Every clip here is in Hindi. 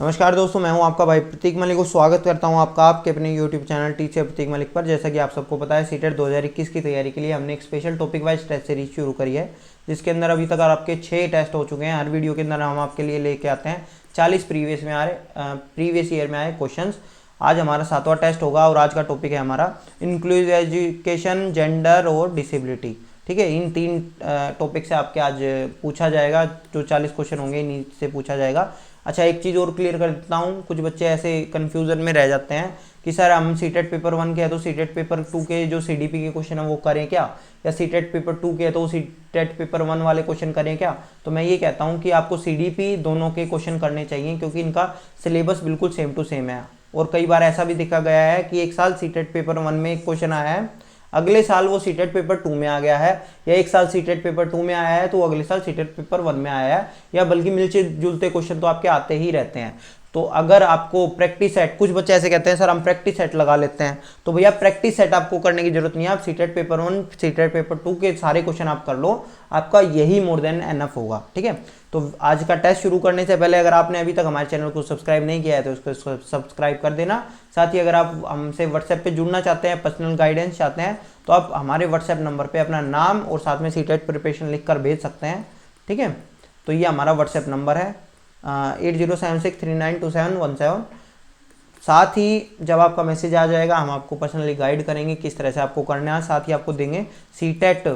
नमस्कार दोस्तों, मैं हूं आपका भाई प्रतीक मलिक को स्वागत करता हूं आपका आपके अपने YouTube चैनल टीचर प्रतीक मलिक पर। जैसा कि आप सबको पता है, सीटेट 2021 की तैयारी के लिए हमने एक special topic wise test series शुरू करी है, जिसके अंदर अभी तक आपके 6 टेस्ट हो चुके हैं। हर वीडियो के अंदर हम आपके लिए लेके आते हैं 40 प्रीवियस ईयर में आए क्वेश्चन। आज हमारा 7वां टेस्ट होगा और आज का टॉपिक है हमारा इंक्लूसिव एजुकेशन, जेंडर और डिसेबिलिटी। ठीक है, इन 3 टॉपिक से आपके आज पूछा जाएगा। जो 40 क्वेश्चन होंगे इन्हीं से पूछा जाएगा। अच्छा, एक चीज़ और क्लियर कर देता हूँ, कुछ बच्चे ऐसे कन्फ्यूज़न में रह जाते हैं कि सर हम सीटेट पेपर 1 के है तो सीटेट पेपर 2 के जो सीडीपी के क्वेश्चन है वो करें क्या, या सीटेट पेपर 2 के है तो सीटेट पेपर 1 वाले क्वेश्चन करें क्या। तो मैं ये कहता हूँ कि आपको सीडीपी दोनों के क्वेश्चन करने चाहिए, क्योंकि इनका सिलेबस बिल्कुल सेम टू सेम है। और कई बार ऐसा भी देखा गया है कि एक साल सीटेट पेपर 1 में एक क्वेश्चन आया है, अगले साल वो सीटेट पेपर 2 में आ गया है, या एक साल सीटेट पेपर 2 में आया है तो अगले साल सीटेट पेपर 1 में आया है, या बल्कि मिलते जुलते क्वेश्चन तो आपके आते ही रहते हैं। तो अगर आपको प्रैक्टिस सेट, कुछ बच्चे ऐसे कहते हैं सर हम प्रैक्टिस सेट लगा लेते हैं, तो भैया प्रैक्टिस सेट आपको करने की जरूरत नहीं है। आप सीटेट पेपर 1 सीटेट पेपर 2 के सारे क्वेश्चन आप कर लो, आपका यही मोर देन एनफ होगा। ठीक है, तो आज का टेस्ट शुरू करने से पहले अगर आपने अभी तक हमारे चैनल को सब्सक्राइब नहीं किया है तो उसको सब्सक्राइब कर देना। साथ ही अगर आप हमसे व्हाट्सएप पे जुड़ना चाहते हैं, पर्सनल गाइडेंस चाहते हैं, तो आप हमारे व्हाट्सएप नंबर पे अपना नाम और साथ में सीटेट प्रिपरेशन लिख कर भेज सकते हैं। ठीक है, तो ये हमारा व्हाट्सएप नंबर है 8076392717। साथ ही जब आपका मैसेज आ जाएगा हम आपको पर्सनली गाइड करेंगे किस तरह से आपको करना है। साथ ही आपको देंगे सीटेट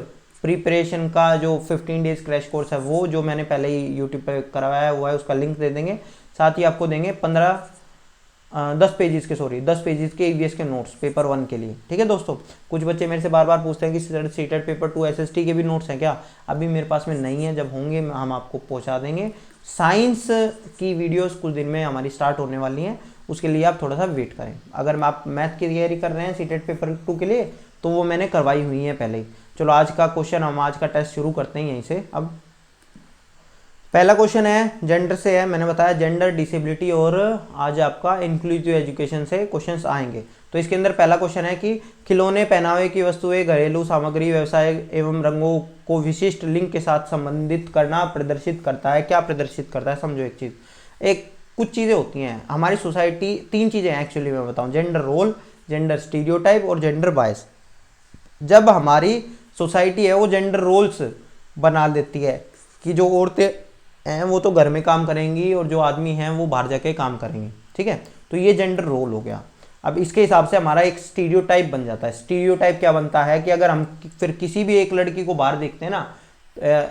प्रिपरेशन का जो 15 डेज क्रैश कोर्स है, वो जो मैंने पहले ही यूट्यूब पे करवाया हुआ है, उसका लिंक दे देंगे। साथ ही आपको देंगे 10 पेजेस के ईवीएस के नोट्स पेपर 1 के लिए। ठीक है दोस्तों, कुछ बच्चे मेरे से बार बार पूछते हैं कि सीटेट पेपर 2 एसएसटी के भी नोट्स हैं क्या। अभी मेरे पास में नहीं है, जब होंगे हम आपको पहुंचा देंगे। साइंस की वीडियोस कुछ दिन में हमारी स्टार्ट होने वाली हैं, उसके लिए आप थोड़ा सा वेट करें। अगर आप मैथ की तैयारी कर रहे हैं सीटेट पेपर 2 के लिए, तो वो मैंने करवाई हुई है पहले ही। चलो आज का क्वेश्चन, हम आज का टेस्ट शुरू करते हैं यहीं से। अब पहला क्वेश्चन है जेंडर से है, मैंने बताया जेंडर, डिसेबिलिटी और आज आपका इंक्लूसिव एजुकेशन से क्वेश्चंस आएंगे। तो इसके अंदर पहला क्वेश्चन है कि खिलौने, पहनावे की वस्तुएं, घरेलू सामग्री, व्यवसाय एवं रंगों को विशिष्ट लिंग के साथ संबंधित करना प्रदर्शित करता है। क्या प्रदर्शित करता है, समझो एक चीज। कुछ चीजें होती हैं हमारी सोसाइटी, 3 चीजें हैं एक्चुअली मैं बताऊं, जेंडर रोल, जेंडर स्टीरियोटाइप और जेंडर बायस। जब हमारी सोसाइटी है वो जेंडर रोल्स बना देती है कि जो औरतें हैं वो तो घर में काम करेंगी और जो आदमी हैं वो बाहर जाके काम करेंगे। ठीक है, तो ये जेंडर रोल हो गया। अब इसके हिसाब से हमारा एक स्टीरियोटाइप बन जाता है। स्टीरियोटाइप क्या बनता है कि अगर हम फिर किसी भी एक लड़की को बाहर देखते हैं ना,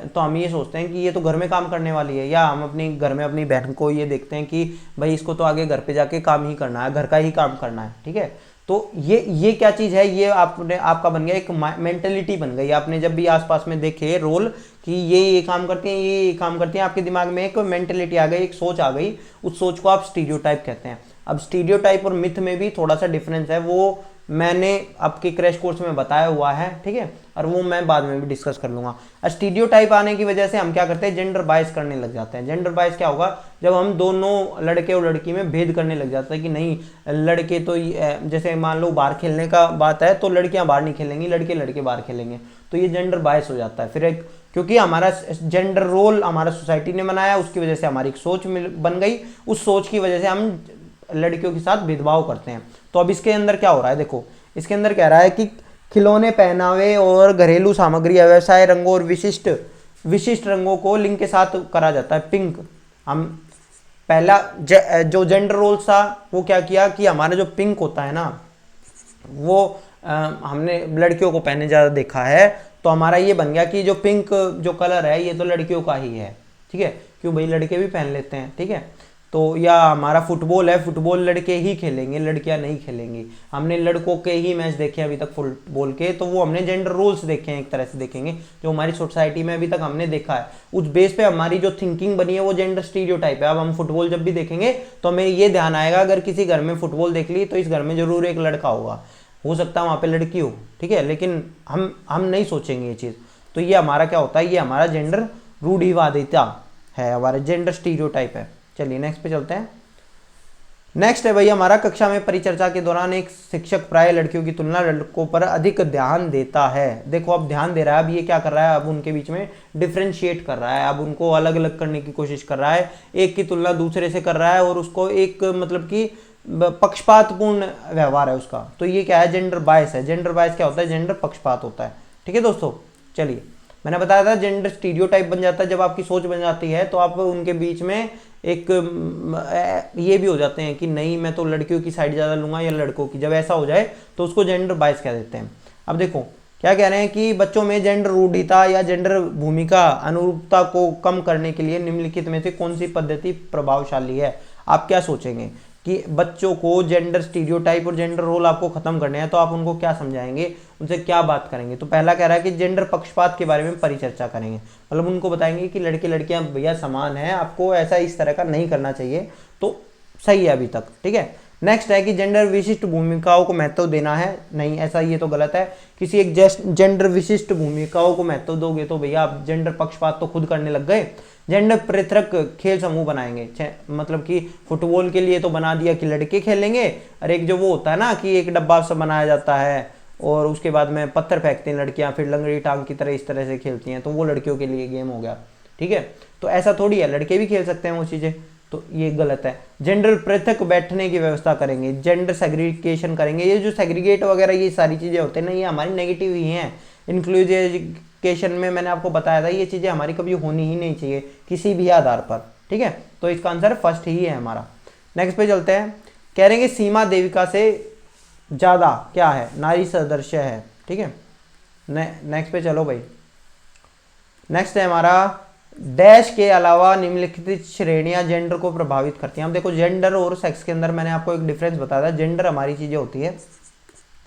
तो हम ये सोचते हैं कि ये तो घर में काम करने वाली है, या हम अपनी घर में अपनी बहन को ये देखते हैं कि भाई इसको तो आगे घर पे जाके काम ही करना है, घर का ही काम करना है। ठीक है, तो ये क्या चीज़ है, ये आपने आपका बन गया एक मेंटेलिटी बन गई। आपने जब भी आसपास में देखे रोल कि ये काम करती हैं, ये काम करती हैं, आपके दिमाग में एक मेंटेलिटी आ गई, एक सोच आ गई। उस सोच को आप स्टीरियोटाइप कहते हैं। अब स्टीरियोटाइप और मिथ में भी थोड़ा सा डिफरेंस है, वो मैंने आपके क्रैश कोर्स में बताया हुआ है। ठीक है, और वो मैं बाद में भी डिस्कस कर लूंगा। स्टीरियोटाइप आने की वजह से हम क्या करते हैं, जेंडर बायस करने लग जाते हैं। जेंडर बायस क्या होगा, जब हम दोनों लड़के और लड़की में भेद करने लग जाता है कि नहीं लड़के तो जैसे मान लो बाहर खेलने का बात है तो लड़कियां बाहर नहीं खेलेंगी, लड़के लड़के बाहर खेलेंगे, तो ये जेंडर बायस हो जाता है। फिर एक, क्योंकि हमारा जेंडर रोल हमारा सोसाइटी ने बनाया, उसकी वजह से हमारी एक सोच बन गई, उस सोच की वजह से हम लड़कियों के साथ भेदभाव करते हैं। तो अब इसके अंदर क्या हो रहा है, देखो इसके अंदर कह रहा है कि खिलौने, पहनावे और घरेलू सामग्री, व्यवसाय रंगों और विशिष्ट रंगों को लिंग के साथ करा जाता है। पिंक, हम पहला जो जेंडर रोल था वो क्या किया कि हमारा जो पिंक होता है ना, वो हमने लड़कियों को पहने ज़्यादा देखा है, तो हमारा ये बन गया कि जो पिंक जो कलर है ये तो लड़कियों का ही है। ठीक है, क्यों भाई, लड़के भी पहन लेते हैं। ठीक है, तो या हमारा फुटबॉल है, फुटबॉल लड़के ही खेलेंगे, लड़कियां नहीं खेलेंगी। हमने लड़कों के ही मैच देखे अभी तक फुटबॉल के, तो वो हमने जेंडर रोल्स देखे हैं, एक तरह से देखेंगे जो हमारी सोसाइटी में अभी तक हमने देखा है। उस बेस पे हमारी जो थिंकिंग बनी है वो जेंडर स्टीरियोटाइप है। अब हम फुटबॉल जब भी देखेंगे तो हमें ये ध्यान आएगा, अगर किसी घर में फुटबॉल देख ली तो इस घर में जरूर एक लड़का होगा, हो सकता है वहाँ पे लड़की हो। ठीक है, लेकिन हम नहीं सोचेंगे ये चीज़। तो ये हमारा क्या होता है, ये हमारा जेंडर रूढ़िवादिता है, हमारा जेंडर स्टीरियोटाइप है। चलिए नेक्स्ट पे चलते हैं। नेक्स्ट है भाई हमारा, कक्षा में परिचर्चा के दौरान एक शिक्षक प्राय लड़कियों की तुलना लड़कों पर अधिक ध्यान देता है। देखो अब ध्यान दे रहा है, अब ये क्या कर रहा है, अब उनके बीच में डिफ्रेंशिएट कर रहा है, अब उनको अलग अलग करने की कोशिश कर रहा है, एक की तुलना दूसरे से कर रहा है और उसको एक मतलब कि पक्षपातपूर्ण व्यवहार है उसका। तो ये क्या है, जेंडर बायस है। जेंडर बायस क्या होता है, जेंडर पक्षपात होता है। ठीक है दोस्तों, चलिए मैंने बताया था जेंडर स्टीरियोटाइप बन जाता है जब आपकी सोच बन जाती है, तो आप उनके बीच में एक ये भी हो जाते हैं कि नहीं मैं तो लड़कियों की साइड ज़्यादा लूंगा या लड़कों की। जब ऐसा हो जाए तो उसको जेंडर बायस कह देते हैं। अब देखो क्या कह रहे हैं कि बच्चों में जेंडर रूढ़िता या जेंडर भूमिका अनुरूपता को कम करने के लिए निम्नलिखित में से कौन सी पद्धति प्रभावशाली है। आप क्या सोचेंगे कि बच्चों को जेंडर स्टीरियोटाइप और जेंडर रोल आपको खत्म करने हैं, तो आप उनको क्या समझाएंगे, उनसे क्या बात करेंगे। तो पहला कह रहा है कि जेंडर पक्षपात के बारे में परिचर्चा करेंगे, मतलब उनको बताएंगे कि लड़के लड़कियां भैया समान हैं, आपको ऐसा इस तरह का नहीं करना चाहिए। तो सही है अभी तक, ठीक है। नेक्स्ट है कि जेंडर विशिष्ट भूमिकाओं को महत्व देना है, नहीं ऐसा ये तो गलत है। किसी एक जेंडर विशिष्ट भूमिकाओं को महत्व दोगे तो भैया आप जेंडर पक्षपात तो खुद करने लग गए। जेंडर पृथक खेल समूह बनाएंगे, मतलब कि फुटबॉल के लिए तो बना दिया कि लड़के खेलेंगे, और एक जो वो होता है ना कि एक डब्बा सा बनाया जाता है और उसके बाद में पत्थर फेंकते हैं लड़कियां, फिर लंगड़ी टांग की तरह इस तरह से खेलती हैं, तो वो लड़कियों के लिए गेम हो गया। ठीक है, तो ऐसा थोड़ी है, लड़के भी खेल सकते हैं वो चीज़ें, तो ये गलत है। जेंडर पृथक बैठने की व्यवस्था करेंगे, जेंडर सेग्रीगेशन करेंगे। ये जो सेग्रीगेट वगैरह ये सारी चीज़ें होते हैं ना, ये हमारी नेगेटिव ही हैं। इंक्लूसिव एजुकेशन में मैंने आपको बताया था ये चीज़ें हमारी कभी होनी ही नहीं चाहिए किसी भी आधार पर। ठीक है, तो इसका आंसर फर्स्ट ही है हमारा। नेक्स्ट पे चलते हैं, कह रहे हैं कि सीमा देविका से ज़्यादा क्या है, नारी सदृश है। ठीक है, नेक्स्ट पे चलो भाई। नेक्स्ट है हमारा, डैश के अलावा निम्नलिखित श्रेणियां जेंडर को प्रभावित करती हैं। अब देखो जेंडर और सेक्स के अंदर मैंने आपको एक डिफरेंस बताया था। जेंडर हमारी चीज़ें होती है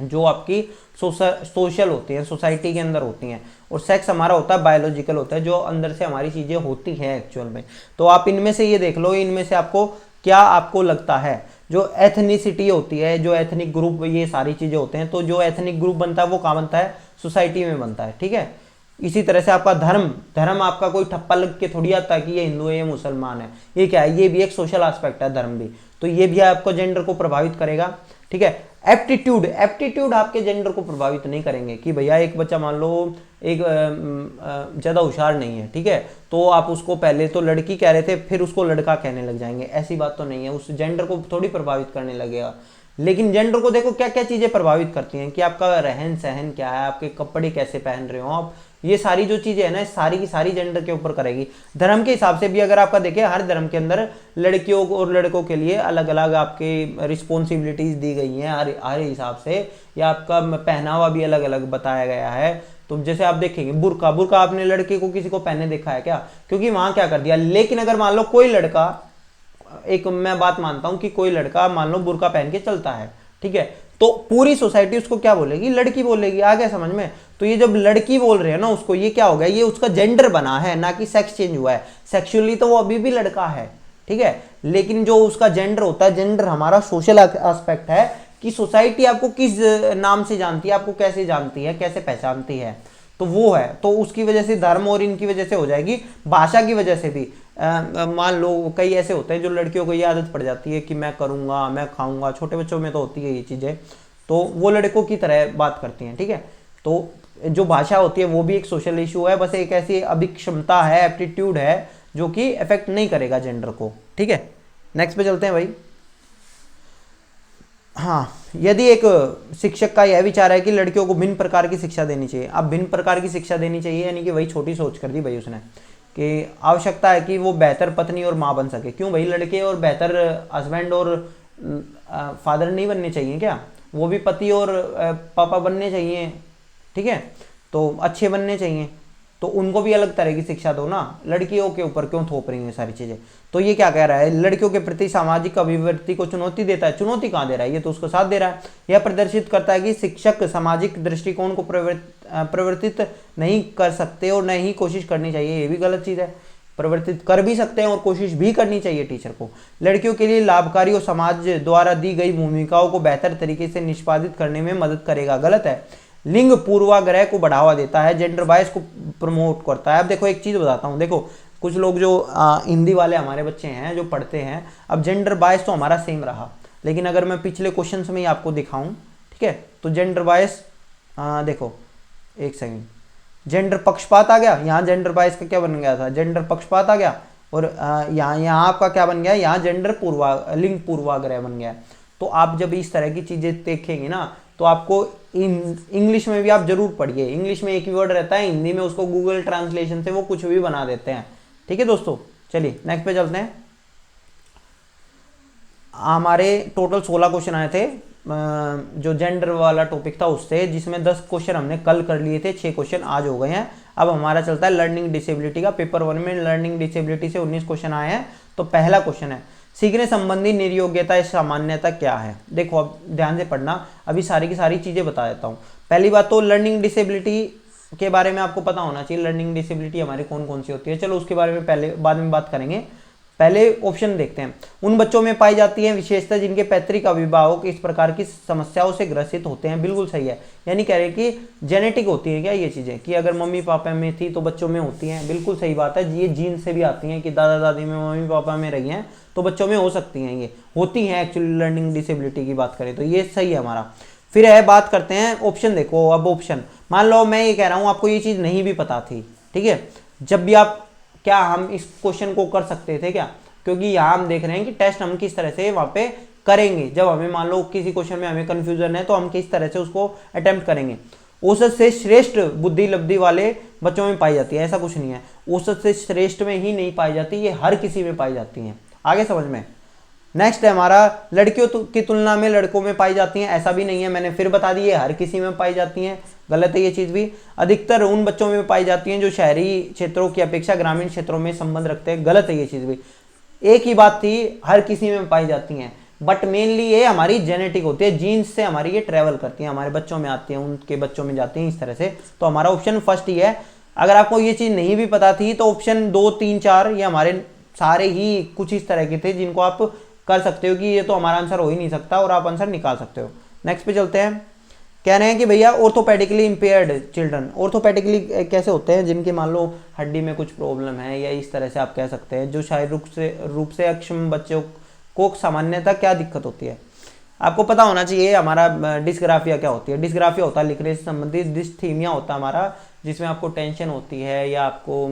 जो आपकी सोशल होती हैं, सोसाइटी के अंदर होती हैं, और सेक्स हमारा होता है बायोलॉजिकल होता है, जो अंदर से हमारी चीज़ें होती हैं एक्चुअल में। तो आप इनमें से ये देख लो, इनमें से आपको क्या आपको लगता है। जो एथनिसिटी होती है, जो एथनिक ग्रुप, ये सारी चीज़ें होते हैं। तो जो एथनिक ग्रुप बनता है वो कहाँ बनता है, सोसाइटी में बनता है। ठीक है, इसी तरह से आपका धर्म आपका कोई ठप्पा लग के थोड़ी आता है कि ये हिंदू है ये मुसलमान है। ये क्या है, ये भी एक सोशल एस्पेक्ट है धर्म भी, तो ये भी आपको जेंडर को प्रभावित करेगा। ठीक है, एप्टीट्यूड आपके जेंडर को प्रभावित नहीं करेंगे कि भैया एक बच्चा मान लो एक ज़्यादा होशियार नहीं है, ठीक है, तो आप उसको पहले तो लड़की कह रहे थे फिर उसको लड़का कहने लग जाएंगे, ऐसी बात तो नहीं है, उस जेंडर को थोड़ी प्रभावित करने लगेगा। लेकिन जेंडर को देखो क्या क्या चीज़ें प्रभावित करती हैं कि आपका रहन सहन क्या है, आपके कपड़े कैसे पहन रहे हो आप, ये सारी जो चीज़ें है ना, सारी की सारी जेंडर के ऊपर करेगी। धर्म के हिसाब से भी अगर आपका देखें, हर धर्म के अंदर लड़कियों और लड़कों के लिए अलग अलग आपके रिस्पॉन्सिबिलिटीज़ दी गई हैं हर हिसाब से, या आपका पहनावा भी अलग अलग बताया गया है। तो जैसे आप देखेंगे बुर्का आपने लड़के को किसी को पहने देखा है क्या, क्योंकि वहाँ क्या कर दिया। लेकिन अगर मान लो कोई लड़का, एक मैं बात मानता हूं कि कोई लड़का मान लो बुर्का पहन के चलता है, ठीक है, तो पूरी सोसाइटी उसको क्या बोलेगी, लड़की बोलेगी। आ गया समझ में। तो ये जब लड़की बोल रहे हैं ना उसको, ये क्या हो गया, ये उसका जेंडर बना है, ना कि सेक्स चेंज हुआ है। सेक्सुअली तो वो अभी भी लड़का है, ठीक है, लेकिन जो उसका जेंडर होता है, जेंडर हमारा सोशल एस्पेक्ट है कि सोसाइटी आपको किस नाम से जानती है, आपको कैसे जानती है, कैसे पहचानती है, तो वो है। तो उसकी वजह से धर्म और इनकी वजह से हो जाएगी, भाषा की वजह से भी। मान लो कई ऐसे होते हैं जो लड़कियों को ये आदत पड़ जाती है कि मैं करूँगा, मैं खाऊंगा, छोटे बच्चों में तो होती है ये चीज़ें, तो वो लड़कों की तरह बात करती हैं। ठीक है, तो जो भाषा होती है वो भी एक सोशल इशू है, बस एक ऐसी अभिक्षमता है, एप्टीट्यूड है, जो कि इफेक्ट नहीं करेगा जेंडर को। ठीक है, नेक्स्ट पे चलते हैं भाई। हाँ, यदि एक शिक्षक का यह विचार है कि लड़कियों को भिन्न प्रकार की शिक्षा देनी चाहिए। अब भिन्न प्रकार की शिक्षा देनी चाहिए यानी कि वही छोटी सोच कर दी भाई उसने, कि आवश्यकता है कि वो बेहतर पत्नी और माँ बन सके। क्यों भाई, लड़के और बेहतर हस्बैंड और फादर नहीं बनने चाहिए क्या, वो भी पति और पापा बनने चाहिए। ठीक है, तो अच्छे बनने चाहिए, तो उनको भी अलग तरह की शिक्षा दो ना, लड़कियों के ऊपर क्यों थोप रही हैं सारी चीज़ें। तो ये क्या कह रहा है, लड़कियों के प्रति सामाजिक अभिवृत्ति को चुनौती देता है। चुनौती कहाँ दे रहा है, ये तो उसको साथ दे रहा है। यह प्रदर्शित करता है कि शिक्षक सामाजिक दृष्टिकोण को प्रवर्तित नहीं कर सकते और न ही कोशिश करनी चाहिए। ये भी गलत चीज़ है, प्रवर्तित कर भी सकते हैं और कोशिश भी करनी चाहिए टीचर को। लड़कियों के लिए लाभकारी और समाज द्वारा दी गई भूमिकाओं को बेहतर तरीके से निष्पादित करने में मदद करेगा। गलत है, लिंग पूर्वाग्रह को बढ़ावा देता है, जेंडर बायस को प्रमोट करता है। अब देखो एक चीज़ बताता हूँ, देखो कुछ लोग जो हिंदी वाले हमारे बच्चे हैं जो पढ़ते हैं, अब जेंडर बायस तो हमारा सेम रहा, लेकिन अगर मैं पिछले क्वेश्चन में ही आपको दिखाऊं, ठीक है, तो जेंडर बायस, देखो एक सेकंड, जेंडर पक्षपात आ गया, यहाँ जेंडर बायस का क्या बन गया था, जेंडर पक्षपात आ गया, और यहाँ आपका क्या बन गया, यहाँ जेंडर लिंग पूर्वाग्रह बन गया। तो आप जब इस तरह की चीजें देखेंगे ना, तो आपको इंग्लिश में भी आप जरूर पढ़िए, इंग्लिश में एक ही वर्ड रहता है, हिंदी में उसको गूगल ट्रांसलेशन से वो कुछ भी बना देते हैं, ठीक है दोस्तों। चलिए नेक्स्ट पे चलते हैं। हमारे टोटल 16 क्वेश्चन आए थे जो जेंडर वाला टॉपिक था उससे, जिसमें 10 क्वेश्चन हमने कल कर लिए थे, 6 क्वेश्चन आज हो गए हैं। अब हमारा चलता है लर्निंग डिसेबिलिटी का। पेपर 1 में लर्निंग डिसेबिलिटी से 19 क्वेश्चन आए हैं। तो पहला क्वेश्चन है, सीखने संबंधी निर्योग्यता सामान्यता क्या है। देखो अब ध्यान से पढ़ना, अभी सारी की सारी चीजें बता देता हूँ। पहली बात तो लर्निंग डिसेबिलिटी के बारे में आपको पता होना चाहिए, लर्निंग डिसेबिलिटी हमारी कौन कौन सी होती है। चलो उसके बारे में पहले बाद में बात करेंगे, पहले ऑप्शन देखते हैं। उन बच्चों में पाई जाती है विशेषता जिनके पैतृक अभिभावक इस प्रकार की समस्याओं से ग्रसित होते हैं। बिल्कुल सही है, यानी कह रहे कि जेनेटिक होती है क्या ये चीजें, कि अगर मम्मी पापा में थी तो बच्चों में होती हैं। बिल्कुल सही बात है, ये जीन से भी आती हैं कि दादा दादी में मम्मी पापा में रही हैं तो बच्चों में हो सकती हैं, ये होती हैं एक्चुअली। लर्निंग डिसेबिलिटी की बात करें तो ये सही है हमारा। फिर है बात करते हैं ऑप्शन। देखो अब ऑप्शन, मान लो मैं ये कह रहा हूँ आपको ये चीज नहीं भी पता थी, ठीक है, जब भी आप, क्या हम इस क्वेश्चन को कर सकते थे क्या, क्योंकि यहाँ हम देख रहे हैं कि टेस्ट हम किस तरह से वहां पे करेंगे। जब हमें मान लो किसी क्वेश्चन में हमें कंफ्यूजन है तो हम किस तरह से उसको अटेम्प्ट करेंगे। औसत से श्रेष्ठ बुद्धि लब्धि वाले बच्चों में पाई जाती है, ऐसा कुछ नहीं है। औसत से श्रेष्ठ में ही नहीं पाई जाती, ये हर किसी में पाई जाती है। आगे समझ में। नेक्स्ट है हमारा, लड़कियों की तुलना में लड़कों में पाई जाती हैं, ऐसा भी नहीं है, मैंने फिर बता दी है, हर किसी में पाई जाती हैं, गलत है ये चीज भी। अधिकतर उन बच्चों में पाई जाती हैं जो शहरी क्षेत्रों की अपेक्षा ग्रामीण क्षेत्रों में संबंध रखते हैं, गलत है ये चीज भी। एक ही बात थी, हर किसी में पाई जाती हैं, बट मेनली ये हमारी जेनेटिक होती है, जीन्स से हमारी ये ट्रेवल करती है, हमारे बच्चों में आती है, उनके बच्चों में जाती हैं, इस तरह से। तो हमारा ऑप्शन फर्स्ट ही है। अगर आपको ये चीज नहीं भी पता थी तो ऑप्शन 2, 3, 4 ये हमारे सारे ही कुछ इस तरह के थे जिनको आप कर सकते हो कि ये तो हमारा आंसर हो ही नहीं सकता, और आप आंसर निकाल सकते हो। नेक्स्ट पे चलते हैं। कह रहे हैं कि भैया ऑर्थोपेडिकली इंपेयर्ड चिल्ड्रन, ऑर्थोपेडिकली कैसे होते हैं, जिनके मान लो हड्डी में कुछ प्रॉब्लम है, या इस तरह से आप कह सकते हैं, जो शारीरिक रूप से अक्षम बच्चों को सामान्यतः क्या दिक्कत होती है। आपको पता होना चाहिए हमारा डिस्ग्राफिया क्या होती है। डिस्ग्राफिया होता है लिखने से संबंधित, डिस्थीमिया होता है हमारा जिसमें आपको टेंशन होती है, या आपको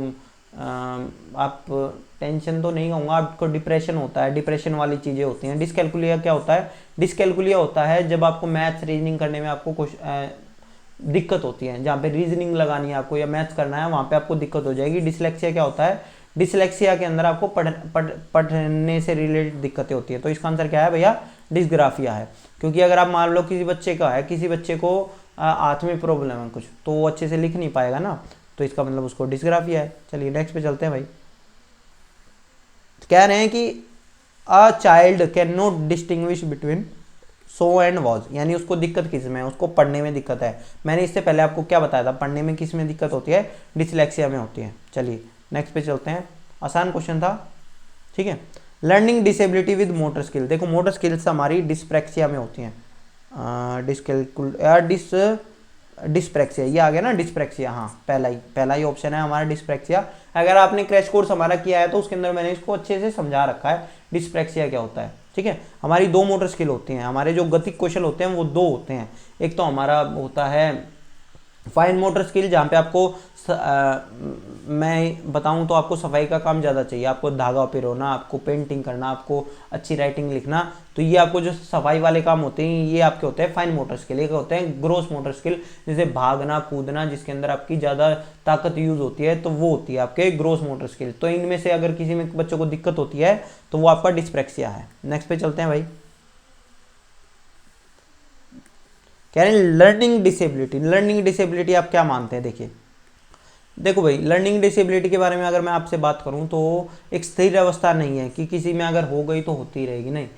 आप टेंशन तो नहीं कहूँगा, आपको डिप्रेशन होता है, डिप्रेशन वाली चीज़ें होती हैं। डिसकैलकुलिया क्या होता है, डिसकैलकुलिया होता है जब आपको मैथ्स रीजनिंग करने में आपको कुछ दिक्कत होती है, जहाँ पे रीजनिंग लगानी है आपको या मैथ्स करना है वहाँ पे आपको दिक्कत हो जाएगी। डिसलेक्सिया क्या होता है, डिसलेक्सिया के अंदर आपको पढ़ने से रिलेटेड दिक्कतें होती है। तो इसका आंसर क्या है भैया, डिस्ग्राफिया है। क्योंकि अगर आप मान लो किसी बच्चे का है, किसी बच्चे को हाथ में प्रॉब्लम है कुछ, तो वो अच्छे से लिख नहीं पाएगा ना, तो इसका मतलब उसको डिस्ग्राफिया है। चलिए नेक्स्ट पे चलते हैं भाई। कह रहे हैं कि a child can not distinguish between so and was, यानी उसको दिक्कत किस में है, उसको पढ़ने में दिक्कत है। मैंने इससे पहले आपको क्या बताया था, पढ़ने में किस में दिक्कत होती है, डिसलेक्सिया में होती है। चलिए नेक्स्ट पे चलते हैं, आसान क्वेश्चन था, ठीक है। Learning disability with motor skill, देखो मोटर स्किल्स हमारी डिस्प्रैक्सिया में होती हैं, डिस्प्रैक्सिया ये आ गया ना, डिस्प्रैक्सिया, हाँ पहला ही ऑप्शन है हमारा डिस्प्रैक्सिया। अगर आपने क्रैश कोर्स हमारा किया है तो उसके अंदर मैंने इसको अच्छे से समझा रखा है डिस्प्रैक्सिया क्या होता है, ठीक है। हमारी 2 मोटर स्किल होती हैं, हमारे जो गतिक कौशल होते हैं वो 2 होते हैं। एक तो हमारा होता है फाइन मोटर स्किल, जहाँ पे आपको मैं बताऊं तो आपको सफाई का काम ज़्यादा चाहिए, आपको धागा पिरोना, आपको पेंटिंग करना, आपको अच्छी राइटिंग लिखना, तो ये आपको जो सफाई वाले काम होते हैं ये आपके होते हैं फाइन मोटर स्किल। एक होते हैं ग्रोस मोटर स्किल, जैसे भागना कूदना, जिसके अंदर आपकी ज़्यादा ताकत यूज होती है, तो वो होती है आपके ग्रोस मोटर स्किल। तो इनमें से अगर किसी में बच्चों को दिक्कत होती है तो वो आपका डिस्प्रैक्सिया है। नेक्स्ट पे चलते हैं भाई। कह रहे हैं लर्निंग डिसेबिलिटी, लर्निंग डिसेबिलिटी आप क्या मानते हैं। देखो भाई, लर्निंग डिसेबिलिटी के बारे में अगर मैं आपसे बात करूं तो एक स्थिर अवस्था नहीं है कि किसी में अगर हो गई तो होती रहेगी, नहीं।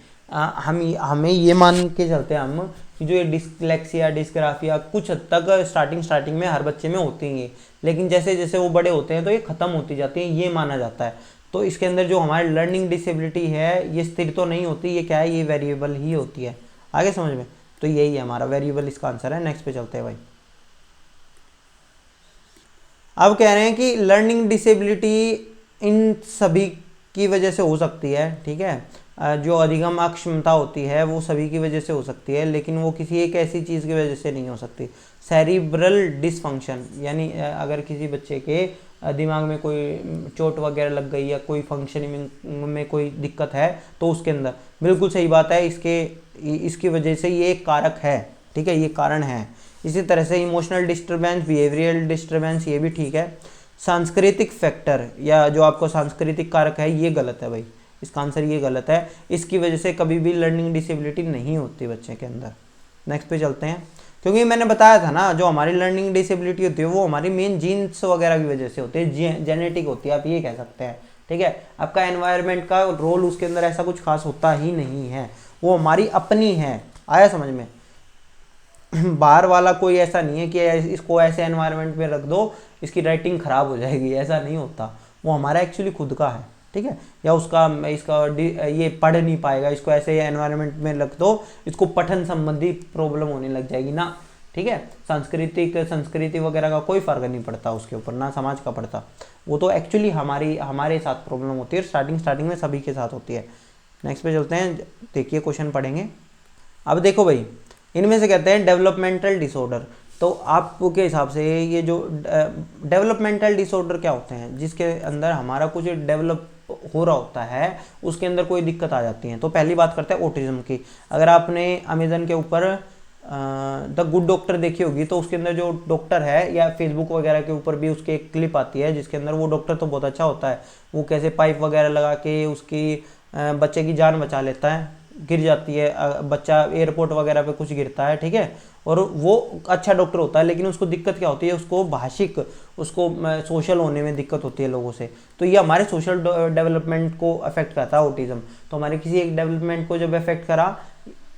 हमें ये मान के चलते हैं हम कि जो ये डिस्लेक्सिया डिस्ग्राफिया कुछ हद तक स्टार्टिंग में हर बच्चे में होती हैं, लेकिन जैसे जैसे वो बड़े होते हैं तो ये खत्म होती जाती है, ये माना जाता है। तो इसके अंदर जो हमारी लर्निंग डिसेबिलिटी है ये स्थिर तो नहीं होती, ये क्या है, ये वेरिएबल ही होती है। आगे समझ में, तो यही है हमारा वेरिएबल, इसका आंसर है। नेक्स्ट पे चलते हैं भाई। अब कह रहे हैं कि लर्निंग डिसेबिलिटी इन सभी की वजह से हो सकती है, ठीक है। जो अधिगम अक्षमता होती है वो सभी की वजह से हो सकती है, लेकिन वो किसी एक ऐसी चीज़ की वजह से नहीं हो सकती। सेरिब्रल डिसफंक्शन, यानी अगर किसी बच्चे के दिमाग में कोई चोट वगैरह लग गई या कोई फंक्शनिंग में कोई दिक्कत है तो उसके अंदर, बिल्कुल सही बात है, इसकी वजह से ये एक कारक है, ठीक है, ये कारण है। इसी तरह से इमोशनल डिस्टर्बेंस, बिहेवियरल डिस्टर्बेंस, ये भी ठीक है। सांस्कृतिक फैक्टर या जो आपको सांस्कृतिक कारक है, ये गलत है भाई, इसका आंसर ये गलत है। इसकी वजह से कभी भी लर्निंग डिसेबिलिटी नहीं होती बच्चे के अंदर। नेक्स्ट पे चलते हैं, क्योंकि मैंने बताया था ना, जो हमारी लर्निंग डिसेबिलिटी होती है वो हमारी मेन जीन्स वगैरह की वजह से होती है, जेनेटिक होती है, आप ये कह सकते हैं, ठीक है। आपका एनवायरनमेंट का रोल उसके अंदर ऐसा कुछ खास होता ही नहीं है, वो हमारी अपनी है। आया समझ में? बाहर वाला कोई ऐसा नहीं है कि इसको ऐसे एनवायरनमेंट में रख दो इसकी राइटिंग खराब हो जाएगी, ऐसा नहीं होता। वो हमारा एक्चुअली खुद का है, ठीक है। या इसका ये पढ़ नहीं पाएगा, इसको ऐसे एनवायरनमेंट में रख दो, इसको पठन संबंधी प्रॉब्लम होने लग जाएगी ना, ठीक है। संस्कृति वगैरह का कोई फर्क नहीं पड़ता उसके ऊपर, ना समाज का पड़ता, वो तो एक्चुअली हमारे साथ प्रॉब्लम होती है, स्टार्टिंग में सभी के साथ होती है। नेक्स्ट पे चलते हैं, देखिए क्वेश्चन पढ़ेंगे। अब देखो भाई, इनमें से कहते हैं डेवलपमेंटल डिसऑर्डर। तो आपके हिसाब से ये जो डेवलपमेंटल डिसऑर्डर क्या होते हैं, जिसके अंदर हमारा कुछ डेवलप हो रहा होता है, उसके अंदर कोई दिक्कत आ जाती है। तो पहली बात करते हैं ऑटिज्म की। अगर आपने अमेजन के ऊपर द गुड डॉक्टर देखी होगी, तो उसके अंदर जो डॉक्टर है, या फेसबुक वगैरह के ऊपर भी उसकी एक क्लिप आती है जिसके अंदर वो डॉक्टर तो बहुत अच्छा होता है, वो कैसे पाइप वगैरह लगा के उसकी बच्चे की जान बचा लेता है, गिर जाती है बच्चा एयरपोर्ट वगैरह पे कुछ गिरता है, ठीक है, और वो अच्छा डॉक्टर होता है, लेकिन उसको दिक्कत क्या होती है, उसको सोशल होने में दिक्कत होती है लोगों से। तो ये हमारे सोशल डेवलपमेंट को अफेक्ट करता है ऑटिज्म। तो हमारे किसी एक डेवलपमेंट को जब अफेक्ट करा,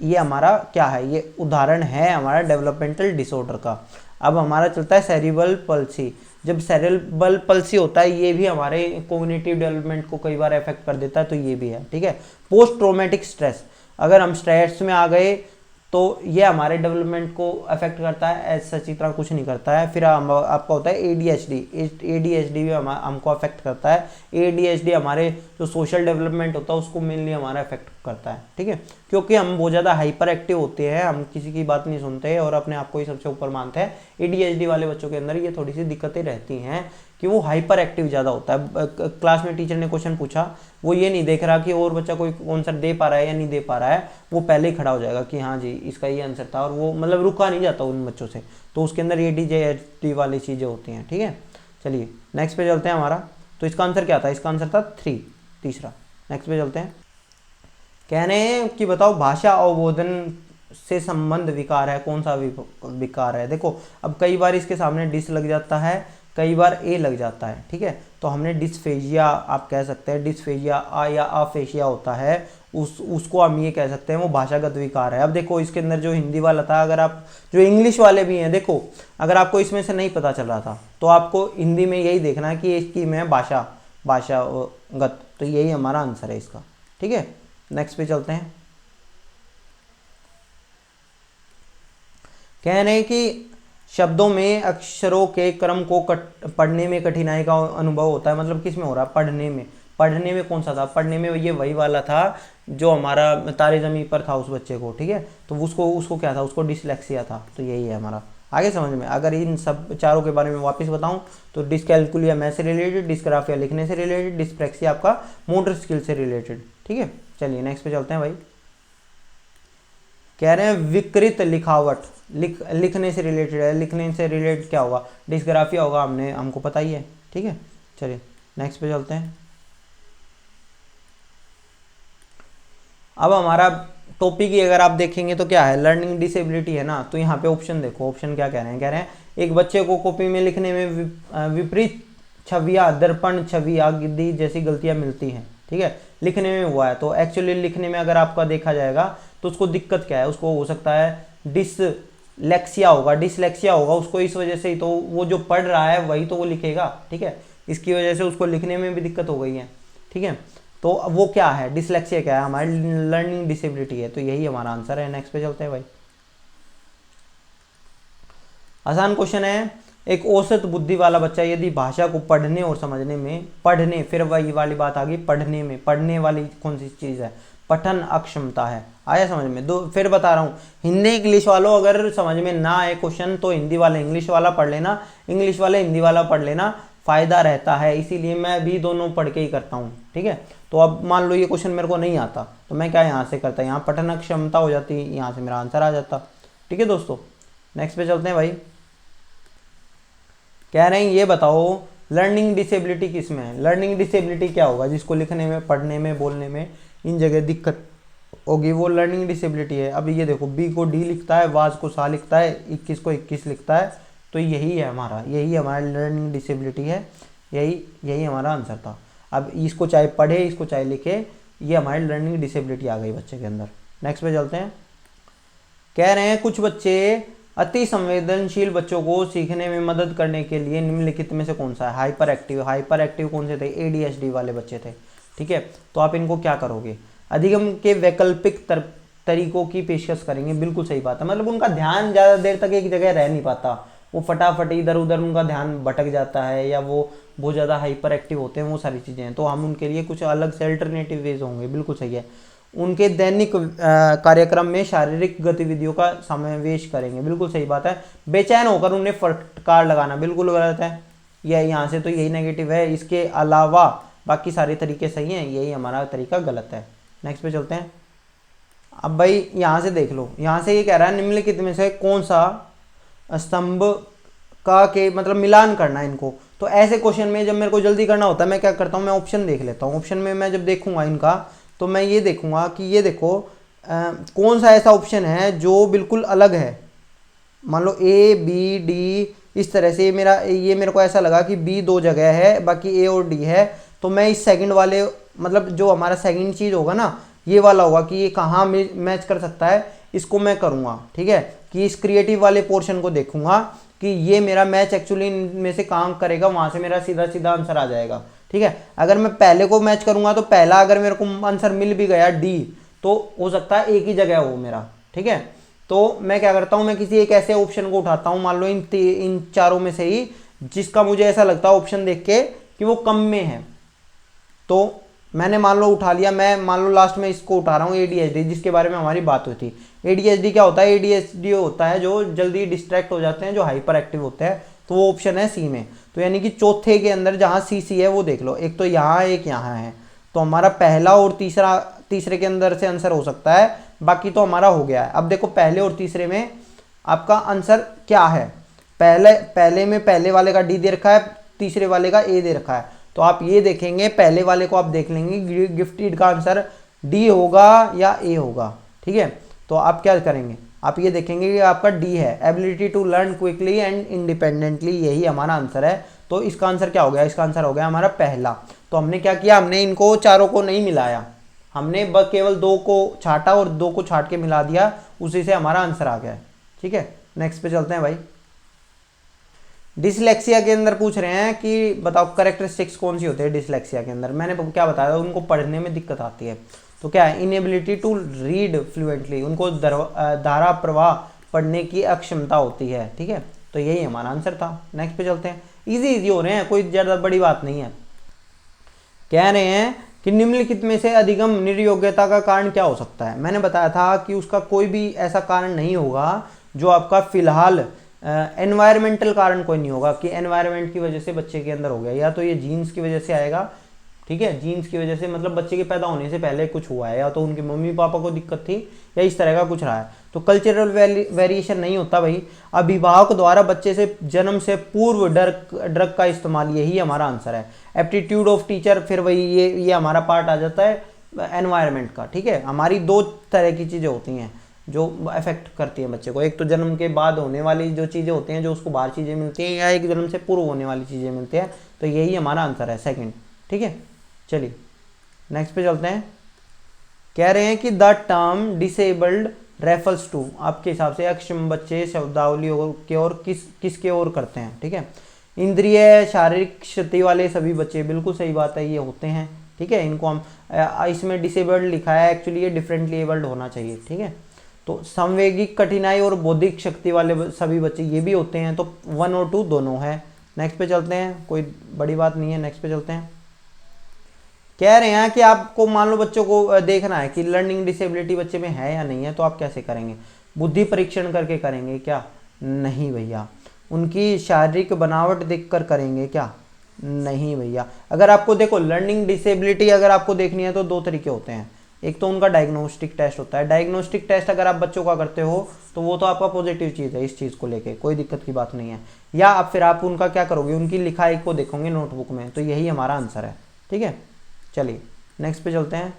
ये हमारा क्या है, ये उदाहरण है हमारा डेवलपमेंटल डिसऑर्डर का। अब हमारा चलता है सेरिब्रल पल्सी। जब सेरिब्रल पल्सी होता है, ये भी हमारे कोग्निटिव डेवलपमेंट को कई बार अफेक्ट कर देता है, तो ये भी है, ठीक है। पोस्ट ट्रॉमेटिक स्ट्रेस, अगर हम स्ट्रेस में आ गए तो ये हमारे डेवलपमेंट को अफेक्ट करता है, ऐसा सच्ची तरह कुछ नहीं करता है। फिर आपका होता है एडीएचडी भी हमको अफेक्ट करता है। एडीएचडी हमारे जो सोशल डेवलपमेंट होता है उसको मेनली हमारा अफेक्ट करता है, ठीक है, क्योंकि हम बहुत ज़्यादा हाइपर एक्टिव होते हैं, हम किसी की बात नहीं सुनते और अपने आप को ही सबसे ऊपर मानते हैं। एडीएचडी वाले बच्चों के अंदर ये थोड़ी सी दिक्कतें रहती हैं कि वो हाइपर एक्टिव ज़्यादा होता है। क्लास में टीचर ने क्वेश्चन पूछा, वो ये नहीं देख रहा कि और बच्चा कोई आंसर दे पा रहा है या नहीं दे पा रहा है, वो पहले ही खड़ा हो जाएगा कि हाँ जी इसका ये आंसर था, और वो मतलब रुका नहीं जाता उन बच्चों से। तो उसके अंदर एडीएचडी वाली चीज़ें होती हैं, ठीक है। चलिए नेक्स्ट पे चलते हैं हमारा। तो इसका आंसर क्या था, इसका आंसर था 3, तीसरा। नेक्स्ट पे चलते हैं, कह रहे हैं कि बताओ भाषा अवबोधन से संबंध विकार है, कौन सा विकार है। देखो अब कई बार इसके सामने डिस लग जाता है, कई बार ए लग जाता है, ठीक है। तो हमने डिस्फेजिया, आप कह सकते हैं डिस्फेजिया या अफेशिया होता है, उसको हम ये कह सकते हैं वो भाषागत विकार है। अब देखो इसके अंदर जो हिंदी वाला था, अगर आप जो इंग्लिश वाले भी हैं, देखो अगर आपको इसमें से नहीं पता चल रहा था तो आपको हिंदी में यही देखना है कि इसकी में भाषागत, तो यही हमारा आंसर है इसका, ठीक है। नेक्स्ट पे चलते हैं, कह रहे हैं कि शब्दों में अक्षरों के क्रम को पढ़ने में कठिनाई का अनुभव होता है। मतलब किस में हो रहा है, पढ़ने में कौन सा था, पढ़ने में ये वही वाला था जो हमारा तारे ज़मीं पर था उस बच्चे को, ठीक है। तो उसको क्या था, उसको डिसलेक्सिया था। तो यही है हमारा, आगे समझ में। अगर इन सब चारों के बारे में वापस बताऊं तो डिसकैलकुलिया मैथ से रिलेटेड, डिस्ग्राफिया लिखने से रिलेटेड, डिस्प्रैक्सिया आपका मोटर स्किल से रिलेटेड, ठीक है। चलिए नेक्स्ट पे चलते हैं भाई। कह रहे हैं विकृत लिखावट, लिखने से रिलेटेड है। लिखने से रिलेटेड क्या होगा, डिस्ग्राफिया होगा, हमको पता ही है, ठीक है। चलिए नेक्स्ट पे चलते हैं। अब हमारा टॉपिक ही अगर आप देखेंगे तो क्या है, लर्निंग डिसेबिलिटी है ना। तो यहाँ पे ऑप्शन देखो, ऑप्शन क्या कह रहे हैं, एक बच्चे को कॉपी में लिखने में विपरीत छवियां, दर्पण छवियां गिद्दी जैसी गलतियां मिलती हैं, ठीक है। लिखने में हुआ है, तो एक्चुअली लिखने में अगर आपका देखा जाएगा तो उसको दिक्कत क्या है, उसको हो सकता है डिसलेक्सिया होगा उसको, इस वजह से ही तो वो जो पढ़ रहा है वही तो वो लिखेगा, ठीक है। इसकी वजह से उसको लिखने में भी दिक्कत हो गई है, ठीक है। तो वो क्या है, डिसलेक्सिया क्या है, हमारी लर्निंग डिसेबिलिटी है। तो यही हमारा आंसर है। नेक्स्ट पे चलते हैं भाई। आसान क्वेश्चन है, एक औसत बुद्धि वाला बच्चा यदि भाषा को पढ़ने और समझने में, फिर वही वाली बात आ गई, पढ़ने वाली कौन सी चीज़ है, पठन अक्षमता है। आया समझ में? दो फिर बता रहा हूँ, हिंदी इंग्लिश वालों अगर समझ में ना आए क्वेश्चन तो हिंदी वाला इंग्लिश वाला पढ़ लेना, इंग्लिश वाले हिंदी वाला पढ़ लेना, फायदा रहता है। इसीलिए मैं भी दोनों पढ़ के ही करता हूँ, ठीक है। तो अब मान लो ये क्वेश्चन मेरे को नहीं आता तो मैं क्या यहाँ से करता, यहाँ पठन क्षमता हो जाती, यहाँ से मेरा आंसर आ जाता, ठीक है दोस्तों। नेक्स्ट पे चलते हैं भाई। कह रहे हैं ये बताओ लर्निंग डिसेबिलिटी किस में है। लर्निंग डिसेबिलिटी क्या होगा? जिसको लिखने में, पढ़ने में, बोलने में इन जगह दिक्कत होगी वो लर्निंग डिसेबिलिटी है। अब ये देखो, बी को डी लिखता है, वाज को सा लिखता है, 21 को 21 लिखता है, तो यही है हमारा लर्निंग डिसेबिलिटी है, यही हमारा आंसर था। अब इसको चाहे पढ़े, इसको चाहे लिखे, ये हमारी लर्निंग डिसेबिलिटी आ गई बच्चे के अंदर। नेक्स्ट पे चलते हैं। कह रहे हैं कुछ बच्चे अति संवेदनशील बच्चों को सीखने में मदद करने के लिए निम्नलिखित में से कौन सा है? हाइपर एक्टिव कौन से थे? एडीएचडी वाले बच्चे थे, ठीक है। तो आप इनको क्या करोगे? अधिगम के वैकल्पिक तरीकों की पेशकश करेंगे। बिल्कुल सही बात है, मतलब उनका ध्यान ज़्यादा देर तक एक जगह रह नहीं पाता, वो फटाफट इधर उधर उनका ध्यान भटक जाता है, या वो बहुत ज़्यादा हाइपर एक्टिव होते हैं, वो सारी चीज़ें हैं। तो हम उनके लिए कुछ अलग से अल्टरनेटिव वेज होंगे। बिल्कुल सही है। उनके दैनिक कार्यक्रम में शारीरिक गतिविधियों का समावेश करेंगे। बिल्कुल सही बात है। बेचैन होकर उन्हें फटकार लगाना बिल्कुल गलत है, यह यहाँ से तो यही नेगेटिव है। इसके अलावा बाकी सारे तरीके सही हैं, यही हमारा तरीका गलत है। नेक्स्ट पे चलते हैं। अब भाई यहाँ से देख लो, यहाँ से ये कह रहा है निम्नलिखित में से कौन सा स्तंभ का के मतलब मिलान करना है इनको। तो ऐसे क्वेश्चन में जब मेरे को जल्दी करना होता है मैं क्या करता हूँ, मैं ऑप्शन देख लेता हूँ। ऑप्शन में मैं जब देखूंगा इनका तो मैं ये देखूंगा कि ये देखो कौन सा ऐसा ऑप्शन है जो बिल्कुल अलग है। मान लो ए बी डी इस तरह से ये मेरे को ऐसा लगा कि बी दो जगह है, बाकी ए और डी है। तो मैं इस सेकंड वाले मतलब जो हमारा सेकंड चीज़ होगा ना, ये वाला होगा कि ये कहाँ मैच कर सकता है, इसको मैं करूँगा, ठीक है। कि इस क्रिएटिव वाले पोर्शन को देखूंगा कि ये मेरा मैच एक्चुअली इनमें से काम करेगा, वहाँ से मेरा सीधा सीधा आंसर आ जाएगा, ठीक है। अगर मैं पहले को मैच करूंगा तो पहला अगर मेरे को आंसर मिल भी गया डी, तो हो सकता है एक ही जगह हो मेरा, ठीक है। तो मैं क्या करता हूँ, मैं किसी एक ऐसे ऑप्शन को उठाता हूँ, मान लो इन चारों में से ही जिसका मुझे ऐसा लगता है ऑप्शन देख के कि वो कम में है, तो मैंने मान लो उठा लिया। मैं मान लो लास्ट में इसको उठा रहा हूँ एडीएचडी, जिसके बारे में हमारी बात हुई थी। एडीएचडी क्या होता है? एडीएचडी होता है जो जल्दी डिस्ट्रैक्ट हो जाते हैं, जो हाइपर एक्टिव होते हैं, तो वो ऑप्शन है सी में। तो यानी कि चौथे के अंदर जहाँ सी है वो देख लो, एक तो यहाँ एक यहाँ है, तो हमारा पहला और तीसरे के अंदर से आंसर हो सकता है, बाकी तो हमारा हो गया है। अब देखो पहले और तीसरे में आपका आंसर क्या है? पहले में पहले वाले का डी दे रखा है, तीसरे वाले का ए दे रखा है। तो आप ये देखेंगे, पहले वाले को आप देख लेंगे गिफ्टेड का आंसर डी होगा या ए होगा, ठीक है। तो आप क्या करेंगे, आप ये देखेंगे कि आपका डी है, ability to learn quickly and independently, यही हमारा आंसर है। तो इसका आंसर क्या हो गया? इसका आंसर हो गया हमारा पहला। तो हमने क्या किया, हमने इनको चारों को नहीं मिलाया, हमने बस केवल दो को छाटा और दो को छाट के मिला दिया, उसी से हमारा आंसर आ गया, ठीक है। नेक्स्ट पे चलते हैं भाई। डिसलेक्सिया के अंदर पूछ रहे हैं कि बताओ कैरेक्टरिस्टिक्स कौन सी होती है डिसलेक्सिया के अंदर। मैंने क्या बताया, उनको पढ़ने में दिक्कत आती है। तो क्या है? इनएबिलिटी टू रीड फ्लुएंटली, उनको धारा प्रवाह पढ़ने की अक्षमता होती है, ठीक है। तो यही हमारा आंसर था। नेक्स्ट पे चलते हैं। इजी हो रहे हैं, कोई ज़्यादा बड़ी बात नहीं है। कह रहे हैं कि निम्नलिखित में से अधिगम निर्योग्यता का कारण क्या हो सकता है। मैंने बताया था कि उसका कोई भी ऐसा कारण नहीं होगा जो आपका फिलहाल एनवायरमेंटल कारण कोई नहीं होगा कि एनवायरमेंट की वजह से बच्चे के अंदर हो गया, या तो ये जीन्स की वजह से आएगा, ठीक है। जीन्स की वजह से मतलब बच्चे के पैदा होने से पहले कुछ हुआ है, या तो उनके मम्मी पापा को दिक्कत थी, या इस तरह का कुछ रहा है। तो कल्चरल वेरिएशन नहीं होता भाई। अभिभावक द्वारा बच्चे से जन्म से पूर्व ड्रग का इस्तेमाल, यही हमारा आंसर है। एप्टीट्यूड ऑफ टीचर, फिर वही ये हमारा पार्ट आ जाता है एनवायरमेंट का, ठीक है। हमारी दो तरह की चीज़ें होती हैं जो अफेक्ट करती हैं बच्चे को, एक तो जन्म के बाद होने वाली जो चीज़ें होती हैं, जो उसको बाहर चीज़ें मिलती हैं, या एक जन्म से पूर्व होने वाली चीज़ें मिलती हैं। तो यही हमारा आंसर है, सेकंड, ठीक है। चलिए नेक्स्ट पे चलते हैं। कह रहे हैं कि the term disabled refers to, आपके हिसाब से अक्षम बच्चे शब्दावली के और किसके ओर करते हैं, ठीक है। इंद्रिय शारीरिक क्षति वाले सभी बच्चे, बिल्कुल सही बात है, ये होते हैं, ठीक है। इनको हम इसमें डिसेबल्ड लिखा है, एक्चुअली ये डिफरेंटली एबल्ड होना चाहिए, ठीक है। तो संवेगिक कठिनाई और बौद्धिक शक्ति वाले सभी बच्चे ये भी होते हैं, तो 1 और 2 दोनों है। नेक्स्ट पे चलते हैं, कोई बड़ी बात नहीं है। नेक्स्ट पे चलते हैं। कह रहे हैं कि आपको मान लो बच्चों को देखना है कि लर्निंग डिसेबिलिटी बच्चे में है या नहीं है, तो आप कैसे करेंगे? बुद्धि परीक्षण करके करेंगे क्या? नहीं भैया। उनकी शारीरिक बनावट देखकर करेंगे क्या? नहीं भैया। अगर आपको देखो लर्निंग डिसेबिलिटी अगर आपको देखनी है तो दो तरीके होते हैं। एक तो उनका डायग्नोस्टिक टेस्ट होता है। डायग्नोस्टिक टेस्ट अगर आप बच्चों का करते हो तो वो तो आपका पॉजिटिव चीज़ है, इस चीज़ को लेके कोई दिक्कत की बात नहीं है। या आप फिर आप उनका क्या करोगे, उनकी लिखाई को देखोगे नोटबुक में, तो यही हमारा आंसर है। ठीक है, चलिए नेक्स्ट पे चलते हैं।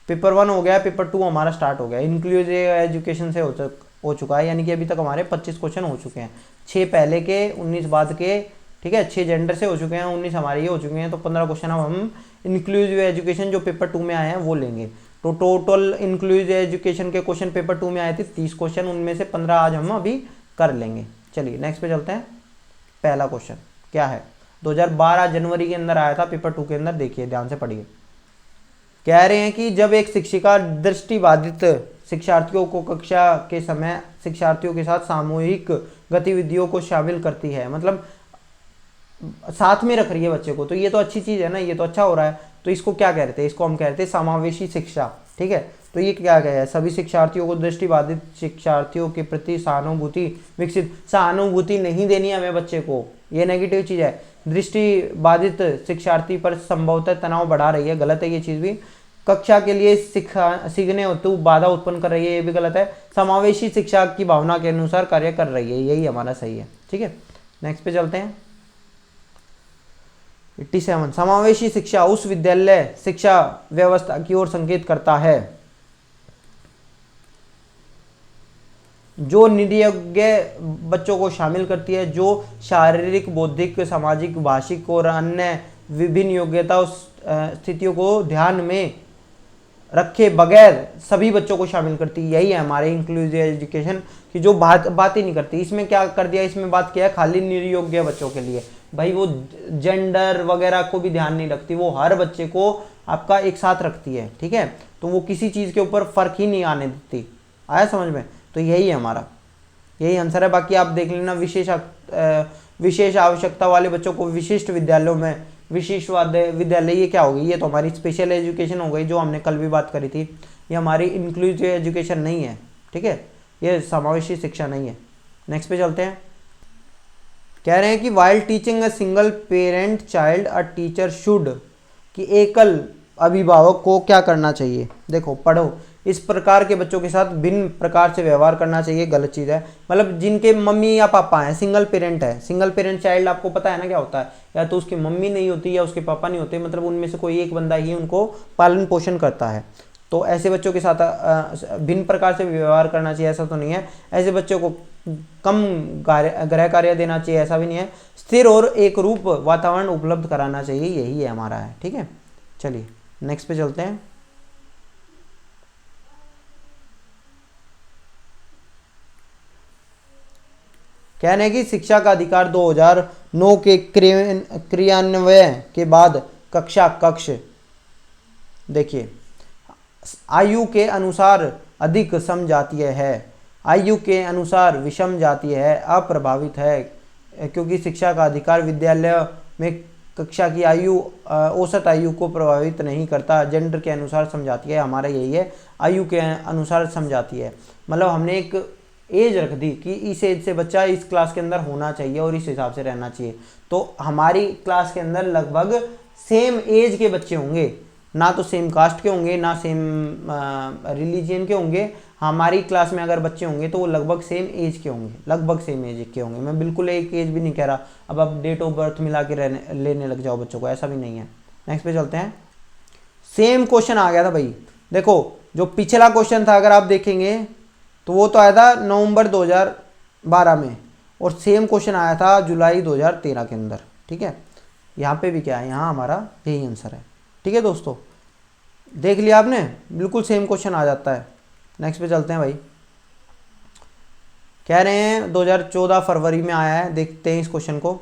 पेपर 1 हो गया, पेपर 2 हमारा स्टार्ट हो गया। इंक्लूसिव एजुकेशन से हो चुका है, यानी कि अभी तक हमारे 25 क्वेश्चन हो चुके हैं। 6 पहले के, 19 बाद के, ठीक है। 6 जेंडर से हो चुके हैं, 19 हमारे ये हो चुके हैं, तो 15 क्वेश्चन अब हम इंक्लूसिव एजुकेशन जो पेपर 2 में आए हैं वो लेंगे। तो टोटल इंक्लूसिव एजुकेशन के क्वेश्चन पेपर 2 में आए थे 30 क्वेश्चन, उनमें से 15 आज हम अभी कर लेंगे। चलिए नेक्स्ट पे चलते हैं। पहला क्वेश्चन क्या है, 2012 जनवरी के अंदर आया था पेपर 2 के अंदर, देखिए ध्यान से पढ़िए। कह रहे हैं कि जब एक शिक्षिका दृष्टिबाधित शिक्षार्थियों को कक्षा के समय शिक्षार्थियों के साथ सामूहिक गतिविधियों को शामिल करती है, मतलब साथ में रख रही है बच्चे को, तो ये तो अच्छी चीज़ है ना, ये तो अच्छा हो रहा है। तो इसको क्या कहते हैं? इसको हम कहते हैं समावेशी शिक्षा। ठीक है, तो ये क्या है, सभी शिक्षार्थियों को दृष्टिबाधित शिक्षार्थियों के प्रति सहानुभूति विकसित। सहानुभूति नहीं देनी है हमें बच्चे को, ये नेगेटिव चीज़ है। दृष्टिबाधित शिक्षार्थी पर संभवतः तनाव बढ़ा रही है, गलत है ये चीज़ भी। कक्षा के लिए सीखने हेतु बाधा उत्पन्न कर रही है, ये भी गलत है। समावेशी शिक्षा की भावना के अनुसार कार्य कर रही है, यही हमारा सही है। ठीक है, नेक्स्ट पे चलते हैं। 87 समावेशी शिक्षा उस विद्यालय शिक्षा व्यवस्था की ओर संकेत करता है जो नियोग्य बच्चों को शामिल करती है, जो शारीरिक, बौद्धिक, सामाजिक, भाषिक और अन्य विभिन्न योग्यता स्थितियों को ध्यान में रखे बगैर सभी बच्चों को शामिल करती है। यही है हमारे इंक्लूसिव एजुकेशन की जो बात ही नहीं करती। इसमें क्या कर दिया, इसमें बात किया है खाली नियोग्य बच्चों के लिए। भाई वो जेंडर वगैरह को भी ध्यान नहीं रखती, वो हर बच्चे को आपका एक साथ रखती है। ठीक है, तो वो किसी चीज़ के ऊपर फर्क ही नहीं आने देती। आया समझ में? तो यही है हमारा, यही आंसर है। बाकी आप देख लेना, विशेष आवश्यकता वाले बच्चों को विशिष्ट विद्यालयों में, विशिष्ट विद्यालय ये क्या होगी, ये तो हमारी स्पेशल एजुकेशन हो गई जो हमने कल भी बात करी थी। ये हमारी इंक्लूसिव एजुकेशन नहीं है। ठीक है, ये समावेशी शिक्षा नहीं है। नेक्स्ट पे चलते हैं। कह रहे हैं कि while teaching a single parent child a teacher should, कि एकल अभिभावक को क्या करना चाहिए। देखो पढ़ो, इस प्रकार के बच्चों के साथ भिन्न प्रकार से व्यवहार करना चाहिए, गलत चीज़ है। मतलब जिनके मम्मी या पापा हैं, सिंगल पेरेंट है, सिंगल पेरेंट चाइल्ड आपको पता है ना क्या होता है, या तो उसकी मम्मी नहीं होती या उसके पापा नहीं होते, मतलब उनमें से कोई एक बंदा ही उनको पालन पोषण करता है। तो ऐसे बच्चों के साथ भिन्न प्रकार से व्यवहार करना चाहिए, ऐसा तो नहीं है। ऐसे बच्चों को कम गृह कार्य देना चाहिए, ऐसा भी नहीं है। स्थिर और एक रूप वातावरण उपलब्ध कराना चाहिए, यही है हमारा है। ठीक है, चलिए नेक्स्ट पे चलते हैं। कहने हैं कि शिक्षा का अधिकार 2009 के क्रियान्वयन के बाद कक्षा कक्ष, देखिए आयु के अनुसार अधिक समजातीय है, आयु के अनुसार विषम जातीय है, अप्रभावित है, क्योंकि शिक्षा का अधिकार विद्यालय में कक्षा की आयु औसत आयु को प्रभावित नहीं करता। जेंडर के अनुसार समझाती है, हमारा यही है, आयु के अनुसार समझाती है। मतलब हमने एक एज रख दी कि इस एज से बच्चा इस क्लास के अंदर होना चाहिए और इस हिसाब से रहना चाहिए। तो हमारी क्लास के अंदर लगभग सेम एज के बच्चे होंगे, ना तो सेम कास्ट के होंगे, ना सेम रिलीजियन के होंगे। हमारी क्लास में अगर बच्चे होंगे तो वो लगभग सेम एज के होंगे, लगभग सेम एज के होंगे। मैं बिल्कुल एक एज भी नहीं कह रहा, अब आप डेट ऑफ बर्थ मिला के लेने लग जाओ बच्चों को, ऐसा भी नहीं है। नेक्स्ट पे चलते हैं। सेम क्वेश्चन आ गया था भाई, देखो जो पिछला क्वेश्चन था अगर आप देखेंगे तो वो तो आया था नवंबर 2012 में, और सेम क्वेश्चन आया था जुलाई 2013 के अंदर। ठीक है, यहाँ पे भी क्या है, यहाँ हमारा यही आंसर है। ठीक है दोस्तों, देख लिया आपने, बिल्कुल सेम क्वेश्चन आ जाता है। नेक्स्ट पे चलते हैं भाई। कह रहे हैं 2014 फरवरी में आया है, देखते हैं इस क्वेश्चन को।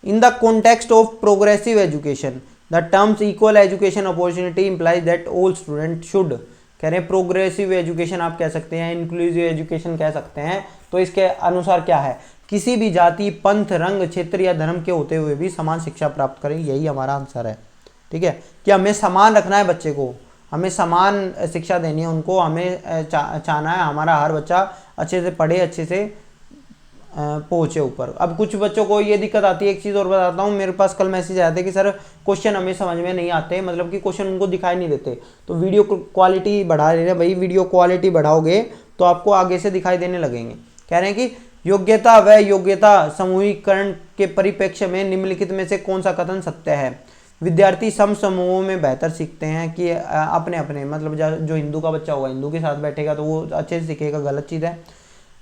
In the context of progressive education the terms equal education opportunity implies that all student should, कह रहे हैं प्रोग्रेसिव एजुकेशन आप कह सकते हैं, इंक्लूसिव एजुकेशन कह सकते हैं। तो इसके अनुसार क्या है, किसी भी जाति, पंथ, रंग, क्षेत्र या धर्म के होते हुए भी समान शिक्षा प्राप्त करें, यही हमारा आंसर है। ठीक है, कि हमें समान रखना है बच्चे को, हमें समान शिक्षा देनी है उनको, हमें चाहना है हमारा हर बच्चा अच्छे से पढ़े, अच्छे से पहुंचे ऊपर। अब कुछ बच्चों को ये दिक्कत आती है, एक चीज़ और बताता हूँ, मेरे पास कल मैसेज आया था कि सर क्वेश्चन हमें समझ में नहीं आते, मतलब कि क्वेश्चन उनको दिखाई नहीं देते, तो वीडियो क्वालिटी बढ़ा रहे हैं। भाई वीडियो क्वालिटी बढ़ाओगे तो आपको आगे से दिखाई देने लगेंगे। कह रहे हैं कि योग्यता व योग्यता समूहीकरण के परिप्रेक्ष्य में निम्नलिखित में से कौन सा कथन सत्य है? विद्यार्थी सम समूहों में बेहतर सीखते हैं कि अपने अपने, मतलब जो हिंदू का बच्चा होगा हिंदू के साथ बैठेगा तो वो अच्छे से सीखेगा, गलत चीज़ है।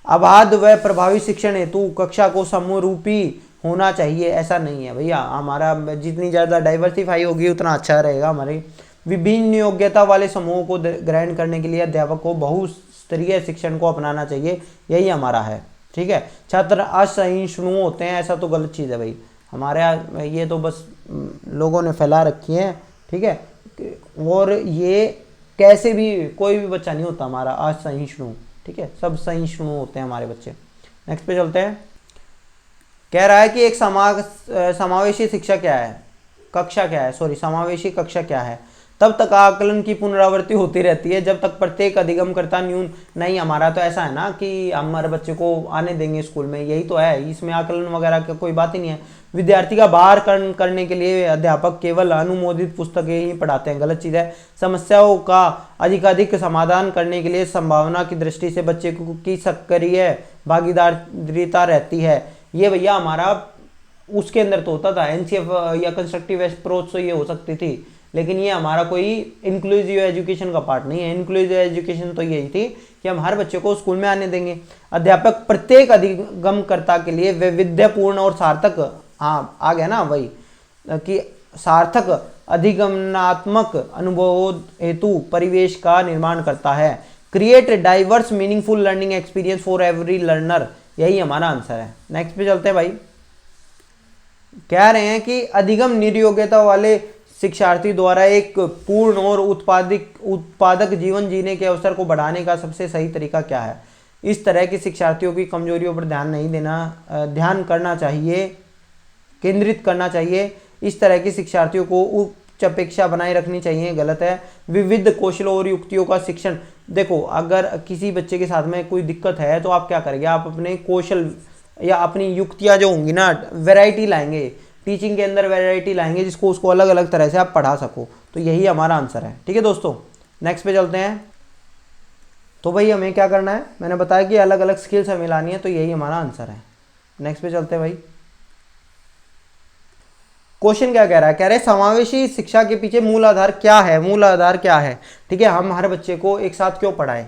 अबाध व प्रभावी शिक्षण हेतु कक्षा को समरूपी होना चाहिए, ऐसा नहीं है भैया। हमारा जितनी ज़्यादा डाइवर्सिफाई होगी उतना अच्छा रहेगा। हमारी विभिन्न योग्यता वाले समूहों को ग्रहण करने के लिए अध्यापक को बहुस्तरीय शिक्षण को अपनाना चाहिए, यही हमारा है। ठीक है, छात्र असहिष्णु होते हैं, ऐसा तो गलत चीज़ है भाई। हमारे यहाँ ये तो बस लोगों ने फैला रखी है, ठीक है, और ये कैसे भी कोई भी बच्चा नहीं होता हमारा असहिष्णु, ठीक है, सब सहिष्णु होते हैं हमारे बच्चे। नेक्स्ट पे चलते हैं। कह रहा है कि एक समावेशी शिक्षा क्या है, कक्षा क्या है, सॉरी समावेशी कक्षा क्या है? तब तक आकलन की पुनरावृत्ति होती रहती है जब तक प्रत्येक अधिगमकर्ता न्यून नहीं। हमारा तो ऐसा है ना कि हमारे बच्चे को आने देंगे स्कूल में, यही तो है, इसमें आकलन वगैरह का कोई बात ही नहीं है। विद्यार्थी का बाहर करने के लिए अध्यापक केवल अनुमोदित पुस्तकें ही पढ़ाते हैं, गलत चीज़ है। समस्याओं का अधिकाधिक समाधान करने के लिए संभावना की दृष्टि से बच्चे की सक्रिय भागीदारिता रहती है। ये भैया हमारा उसके अंदर तो होता था, एनसीएफ या कंस्ट्रक्टिव अप्रोच तो ये हो सकती थी, लेकिन ये हमारा कोई इंक्लूसिव एजुकेशन का पार्ट नहीं है। इंक्लूसिव एजुकेशन तो यही थी कि हम हर बच्चे को स्कूल में आने देंगे। अध्यापक प्रत्येक अधिगमकर्ता के लिए वैविध्यपूर्ण और सार्थक, हाँ आ गया ना वही, कि सार्थक अधिगमनात्मक अनुभवों हेतु परिवेश का निर्माण करता है। Create diverse meaningful learning experience for every learner, यही हमारा आंसर है। नेक्स्ट पे चलते हैं भाई। कह रहे हैं कि अधिगम निर्योग्यता वाले शिक्षार्थी द्वारा एक पूर्ण और उत्पादक जीवन जीने के अवसर को बढ़ाने का सबसे सही तरीका क्या है? इस तरह के शिक्षार्थियों की कमजोरियों पर ध्यान नहीं देना, ध्यान करना चाहिए, केंद्रित करना चाहिए। इस तरह के शिक्षार्थियों को उच्च अपेक्षा बनाए रखनी चाहिए, गलत है। विविध कौशलों और युक्तियों का शिक्षण, देखो अगर किसी बच्चे के साथ में कोई दिक्कत है तो आप क्या करेंगे, आप अपने कौशल या अपनी युक्तियाँ जो होंगी ना, वैरायटी लाएंगे, टीचिंग के अंदर वैरायटी लाएंगे जिसको उसको अलग अलग तरह से आप पढ़ा सको, तो यही हमारा आंसर है। ठीक है दोस्तों, नेक्स्ट पे चलते हैं। तो भाई हमें क्या करना है, मैंने बताया कि अलग अलग स्किल्स हमें लानी है, तो यही हमारा आंसर है। नेक्स्ट पे चलते हैं भाई। क्वेश्चन क्या कह रहा है, कह रहे समावेशी शिक्षा के पीछे मूल आधार क्या है, मूल आधार क्या है? ठीक है, हम हर बच्चे को एक साथ क्यों पढ़ाएं,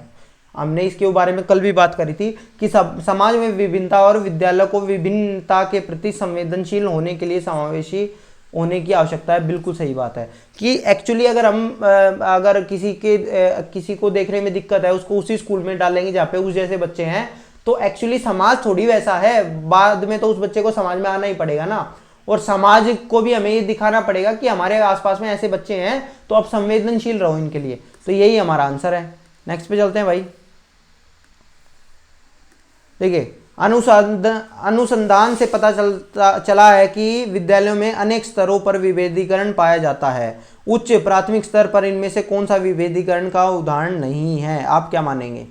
हमने इसके बारे में कल भी बात करी थी कि समाज में विभिन्नता और विद्यालय को विभिन्नता के प्रति संवेदनशील होने के लिए समावेशी होने की आवश्यकता है। बिल्कुल सही बात है कि एक्चुअली अगर किसी को देखने में दिक्कत है, उसको उसी स्कूल में डालेंगे जहाँ पे उस जैसे बच्चे हैं, तो एक्चुअली समाज थोड़ी वैसा है, बाद में तो उस बच्चे को समाज में आना ही पड़ेगा ना, और समाज को भी हमें ये दिखाना पड़ेगा कि हमारे आसपास में ऐसे बच्चे हैं, तो आप संवेदनशील रहो इनके लिए, तो यही हमारा आंसर है। नेक्स्ट पे चलते हैं भाई। देखिए, अनुसंधान से पता चला है कि विद्यालयों में अनेक स्तरों पर विभेदीकरण पाया जाता है। उच्च प्राथमिक स्तर पर इनमें से कौन सा विभेदीकरण का उदाहरण नहीं है? आप क्या मानेंगे?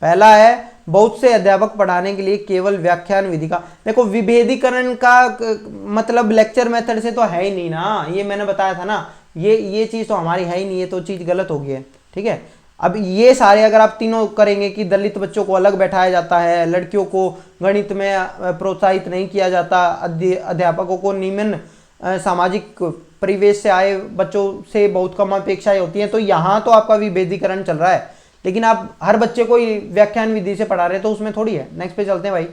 पहला है, बहुत से अध्यापक पढ़ाने के लिए केवल व्याख्यान विधि का, देखो विभेदीकरण का मतलब लेक्चर मेथड से तो है ही नहीं ना, ये मैंने बताया था ना, ये चीज़ तो हमारी है ही नहीं, ये तो चीज़ गलत हो गई है। ठीक है, अब ये सारे अगर आप तीनों करेंगे कि दलित बच्चों को अलग बैठाया जाता है, लड़कियों को गणित में प्रोत्साहित नहीं किया जाता, अध्यापकों को निम्न सामाजिक परिवेश से आए बच्चों से बहुत कम अपेक्षाएं होती हैं, तो यहाँ तो आपका विभेदीकरण चल रहा है। लेकिन आप हर बच्चे को व्याख्यान विधि से पढ़ा रहे हैं तो उसमें थोड़ी है। नेक्स्ट पे चलते हैं भाई।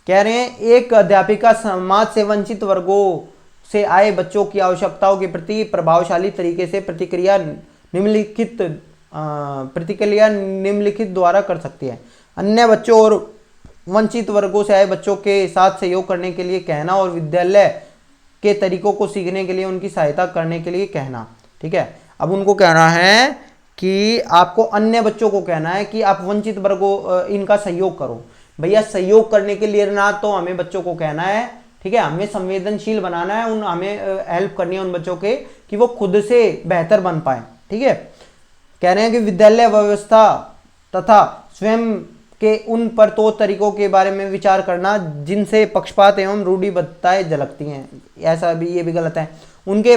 कह रहे हैं, एक अध्यापिका समाज से वंचित वर्गों से आए बच्चों की आवश्यकताओं के प्रति प्रभावशाली तरीके से प्रतिक्रिया निम्नलिखित द्वारा कर सकती है। अन्य बच्चों और वंचित वर्गों से आए बच्चों के साथ सहयोग करने के लिए कहना, और विद्यालय के तरीकों को सीखने के लिए उनकी सहायता करने के लिए कहना। ठीक है, अब उनको कहना है कि आपको अन्य बच्चों को कहना है कि आप वंचित वर्गों इनका सहयोग करो। भैया सहयोग करने के लिए ना तो हमें बच्चों को कहना है, ठीक है, हमें संवेदनशील बनाना है, हमें हेल्प करनी है उन बच्चों के कि वो खुद से बेहतर बन पाए। ठीक है, कह रहे हैं कि विद्यालय व्यवस्था तथा स्वयं के उन पर तो तरीकों के बारे में विचार करना जिनसे पक्षपात एवं रूढ़िबद्धताएं झलकती हैं। ऐसा भी, ये भी गलत है। उनके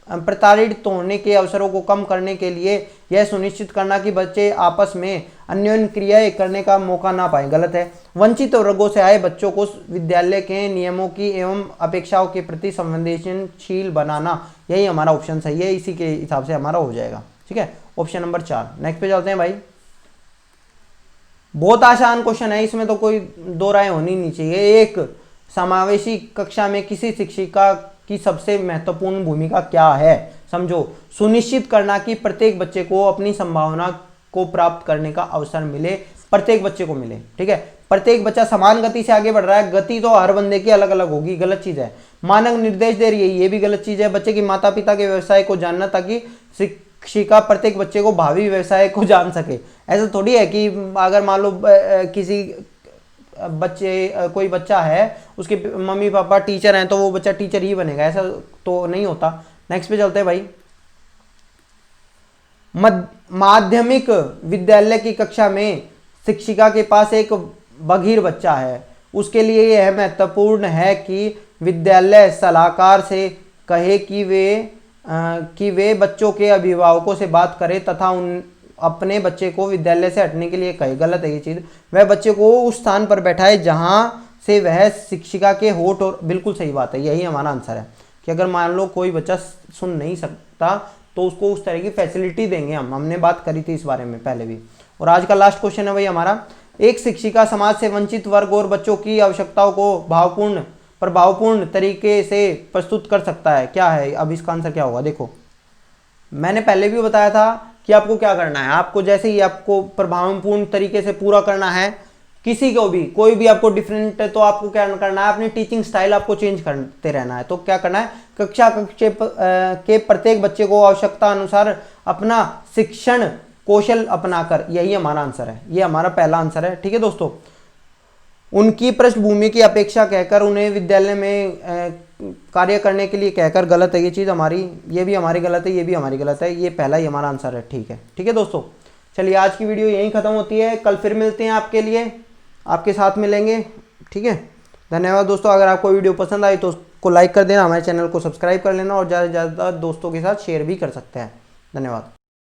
प्रताड़ित होने के अवसरों को कम करने के लिए यह सुनिश्चित करना कि बच्चे आपस में अन्योन्य क्रियाएं करने का मौका ना पाए, गलत है। वंचित वर्गों से आए बच्चों को विद्यालय के नियमों की एवं अपेक्षाओं के प्रति संवेदनशील बनाना, यही हमारा ऑप्शन सही है, इसी के हिसाब से हमारा हो जाएगा। ठीक है, ऑप्शन नंबर 4। नेक्स्ट पे चलते हैं भाई। बहुत आसान क्वेश्चन है, इसमें तो कोई दो राय होनी नहीं चाहिए। एक, समावेशी कक्षा में किसी शिक्षिका की सबसे महत्वपूर्ण भूमिका क्या है? समझो, सुनिश्चित करना कि प्रत्येक बच्चे को अपनी संभावना को प्राप्त करने का अवसर मिले, प्रत्येक बच्चे को मिले। ठीक है, प्रत्येक बच्चा समान गति से आगे बढ़ रहा है, गति तो हर बंदे की अलग अलग होगी, गलत चीज है। मानक निर्देश दे रही है, ये भी गलत चीज है। बच्चे की माता पिता के व्यवसाय को जानना ताकि शिक्षिका प्रत्येक बच्चे को भावी व्यवसाय को जान सके। ऐसा थोड़ी है कि अगर मान लो किसी बच्चे, कोई बच्चा है, उसके मम्मी पापा टीचर हैं तो वो बच्चा टीचर ही बनेगा, ऐसा तो नहीं होता। नेक्स्ट पे चलते हैं भाई। माध्यमिक विद्यालय की कक्षा में शिक्षिका के पास एक बधिर बच्चा है, उसके लिए यह महत्वपूर्ण है कि विद्यालय सलाहकार से कहे कि वे बच्चों के अभिभावकों से बात करें तथा अपने बच्चे को विद्यालय से हटने के लिए कहे, गलत है ये चीज़। वह बच्चे को उस स्थान पर बैठाए जहां से वह शिक्षिका के होठ, और बिल्कुल सही बात है, यही हमारा आंसर है कि अगर मान लो कोई बच्चा सुन नहीं सकता तो उसको उस तरह की फैसिलिटी देंगे हमने बात करी थी इस बारे में पहले भी। और आज का लास्ट क्वेश्चन है भाई हमारा, एक शिक्षिका समाज से वंचित वर्ग और बच्चों की आवश्यकताओं को प्रभावपूर्ण तरीके से प्रस्तुत कर सकता है, क्या है? अब इसका आंसर क्या होगा? देखो, मैंने पहले भी बताया था कि आपको क्या करना है, आपको जैसे ही आपको प्रभावपूर्ण तरीके से पूरा करना है, किसी को भी, कोई भी आपको डिफरेंट है तो आपको क्या करना है, अपनी टीचिंग स्टाइल आपको चेंज करते रहना है। तो क्या करना है, कक्षा के प्रत्येक बच्चे को आवश्यकता अनुसार अपना शिक्षण कौशल अपनाकर, यही हमारा आंसर है, ये हमारा पहला आंसर है। ठीक है दोस्तों, उनकी पृष्ठभूमि की अपेक्षा कहकर उन्हें विद्यालय में कार्य करने के लिए कहकर, गलत है ये चीज़ हमारी, ये भी हमारी गलत है, ये भी हमारी गलत है, ये पहला ही हमारा आंसर है। ठीक है दोस्तों, चलिए आज की वीडियो यहीं ख़त्म होती है, कल फिर मिलते हैं आपके लिए, आपके साथ मिलेंगे। ठीक है, धन्यवाद दोस्तों। अगर आपको वीडियो पसंद आई तो उसको लाइक कर देना, हमारे चैनल को सब्सक्राइब कर लेना और ज़्यादा से ज़्यादा दोस्तों के साथ शेयर भी कर सकते हैं। धन्यवाद।